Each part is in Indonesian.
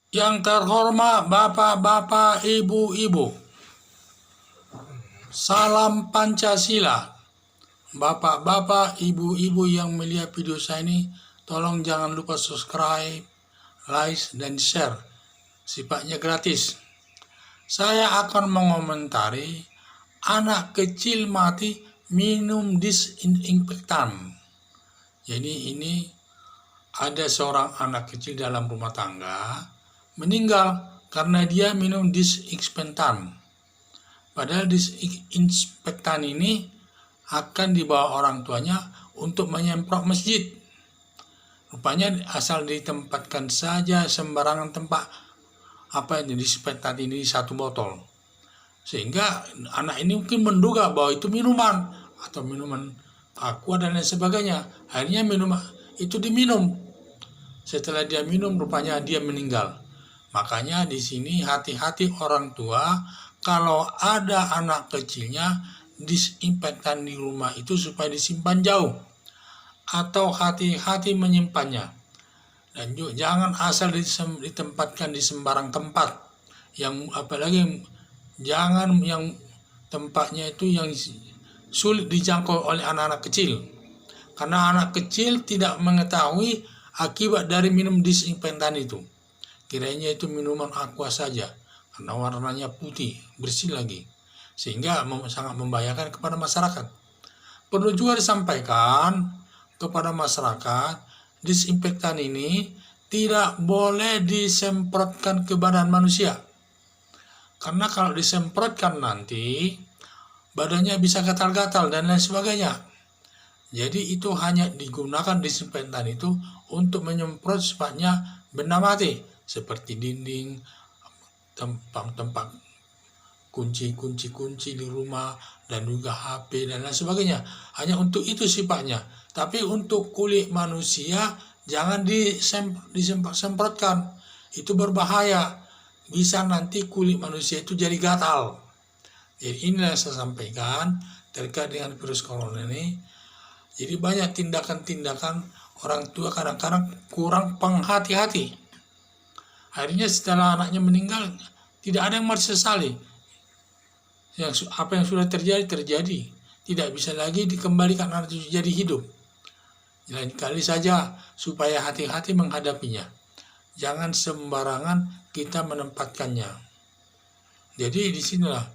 Yang terhormat Bapak-bapak, Ibu-ibu, salam Pancasila. Bapak-bapak, Ibu-ibu yang melihat video saya ini, tolong jangan lupa subscribe, like, dan share. Sifatnya gratis. Saya akan mengomentari anak kecil mati minum disinfektan. Jadi ini ada seorang anak kecil dalam rumah tangga meninggal karena dia minum disinfektan. Padahal disinfektan ini akan dibawa orang tuanya untuk menyemprot masjid. Rupanya asal ditempatkan saja sembarangan tempat disinfektan ini di satu botol. Sehingga anak ini mungkin menduga bahwa itu minuman atau minuman aqua dan lain sebagainya. Akhirnya minuman itu diminum. Setelah dia minum, rupanya dia meninggal. Makanya di sini hati-hati orang tua kalau ada anak kecilnya, disinfektan di rumah itu supaya disimpan jauh atau hati-hati menyimpannya. Dan juga jangan asal ditempatkan di sembarang tempat. Yang apalagi jangan yang tempatnya itu yang sulit dijangkau oleh anak-anak kecil. Karena anak kecil tidak mengetahui akibat dari minum disinfektan itu. Kiranya itu minuman aqua saja, karena warnanya putih, bersih lagi. Sehingga sangat membahayakan kepada masyarakat. Perlu juga disampaikan kepada masyarakat, disinfektan ini tidak boleh disemprotkan ke badan manusia. Karena kalau disemprotkan nanti, badannya bisa gatal-gatal dan lain sebagainya. Jadi itu hanya digunakan disinfektan itu untuk menyemprot sifatnya benda mati, seperti dinding, tempat kunci di rumah, dan juga HP dan lain sebagainya. Hanya untuk itu sifatnya. Tapi untuk kulit manusia jangan disemprotkan. Itu berbahaya. Bisa nanti kulit manusia itu jadi gatal. Jadi inilah yang saya sampaikan terkait dengan virus corona ini. Jadi banyak tindakan-tindakan orang tua kadang-kadang kurang penghati-hati. Akhirnya setelah anaknya meninggal, tidak ada yang sesali. Apa yang sudah terjadi. Tidak bisa lagi dikembalikan anak itu jadi hidup. Lain kali saja supaya hati-hati menghadapinya. Jangan sembarangan kita menempatkannya. Jadi disinilah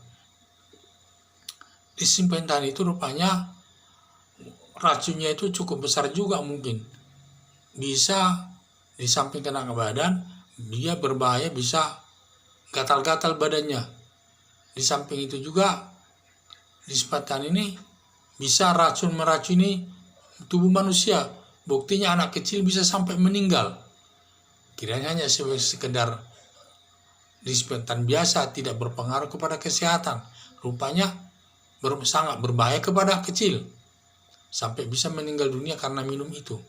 disinfektan itu rupanya racunnya itu cukup besar juga mungkin. Bisa di samping kena ke badan, dia berbahaya, bisa gatal-gatal badannya. Di samping itu juga disinfektan ini bisa meracuni tubuh manusia. Buktinya anak kecil bisa sampai meninggal. Kiranya hanya sekedar disinfektan biasa, tidak berpengaruh kepada kesehatan. Rupanya sangat berbahaya kepada kecil. Sampai bisa meninggal dunia karena minum itu.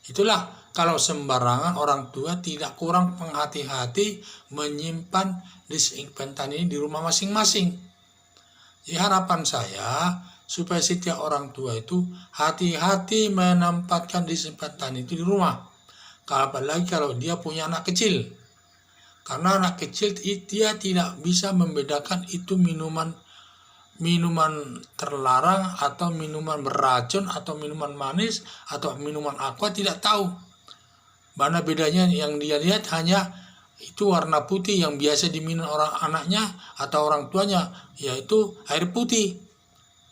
Itulah kalau sembarangan orang tua tidak kurang penghati-hati menyimpan disinfektan ini di rumah masing-masing. Jadi harapan saya supaya setiap orang tua itu hati-hati menempatkan disinfektan itu di rumah. Apalagi kalau dia punya anak kecil. Karena anak kecil dia tidak bisa membedakan itu minuman terlarang atau minuman beracun atau minuman manis atau minuman aqua, tidak tahu. Mana bedanya, yang dia lihat hanya itu warna putih yang biasa diminum orang anaknya atau orang tuanya, yaitu air putih.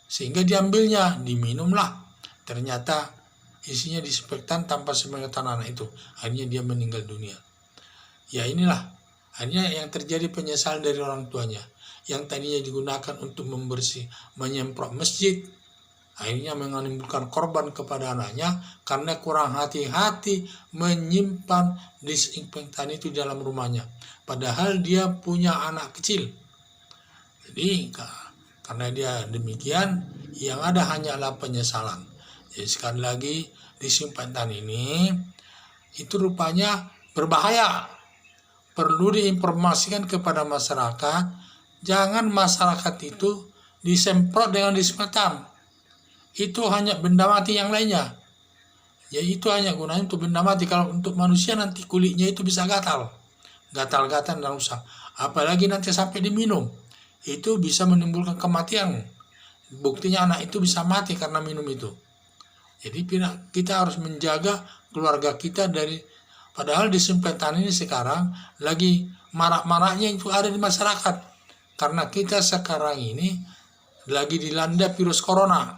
Sehingga diambilnya, diminumlah. Ternyata isinya disinfektan tanpa sepengetahuan anak itu. Akhirnya dia meninggal dunia. Ya inilah akhirnya yang terjadi, penyesalan dari orang tuanya. Yang tadinya digunakan untuk menyemprot masjid, akhirnya menimbulkan korban kepada anaknya karena kurang hati-hati menyimpan disinfektan itu dalam rumahnya. Padahal dia punya anak kecil. Jadi karena dia demikian, yang ada hanyalah penyesalan. Jadi sekali lagi, disinfektan ini itu rupanya berbahaya. Perlu diinformasikan kepada masyarakat. Jangan masyarakat itu disemprot dengan disinfektan. Itu hanya benda mati yang lainnya. Ya itu hanya gunanya untuk benda mati. Kalau untuk manusia nanti kulitnya itu bisa gatal. gatal-gatal dan rusak. Apalagi nanti sampai diminum, itu bisa menimbulkan kematian. Buktinya anak itu bisa mati karena minum itu. Jadi kita harus menjaga keluarga kita dari, padahal disinfektan ini sekarang lagi marak-maraknya itu ada di masyarakat. Karena kita sekarang ini lagi dilanda virus corona.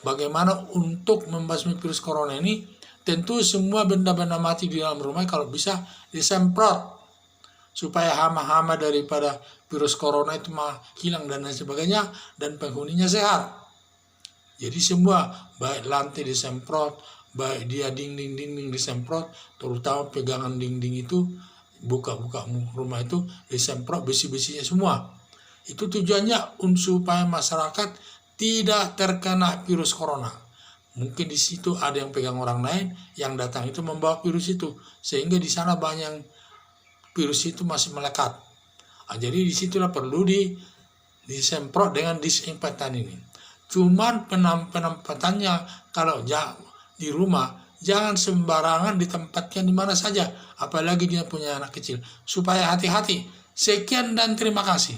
Bagaimana untuk membasmi virus corona ini? Tentu semua benda-benda mati di dalam rumah kalau bisa disemprot supaya hama-hama daripada virus corona itu hilang dan lain sebagainya, dan penghuninya sehat. Jadi semua, baik lantai disemprot, baik dia dinding-dinding disemprot, terutama pegangan dinding itu, buka-buka rumah itu disemprot besi-besinya semua. Itu tujuannya supaya masyarakat tidak terkena virus corona. Mungkin di situ ada yang pegang orang lain, yang datang itu membawa virus itu, sehingga di sana banyak virus itu masih melekat. Jadi disitulah perlu disemprot dengan disinfektan ini. Cuman penempatannya kalau di rumah jangan sembarangan ditempatkan di mana saja, apalagi dia punya anak kecil, supaya hati-hati. Sekian dan terima kasih.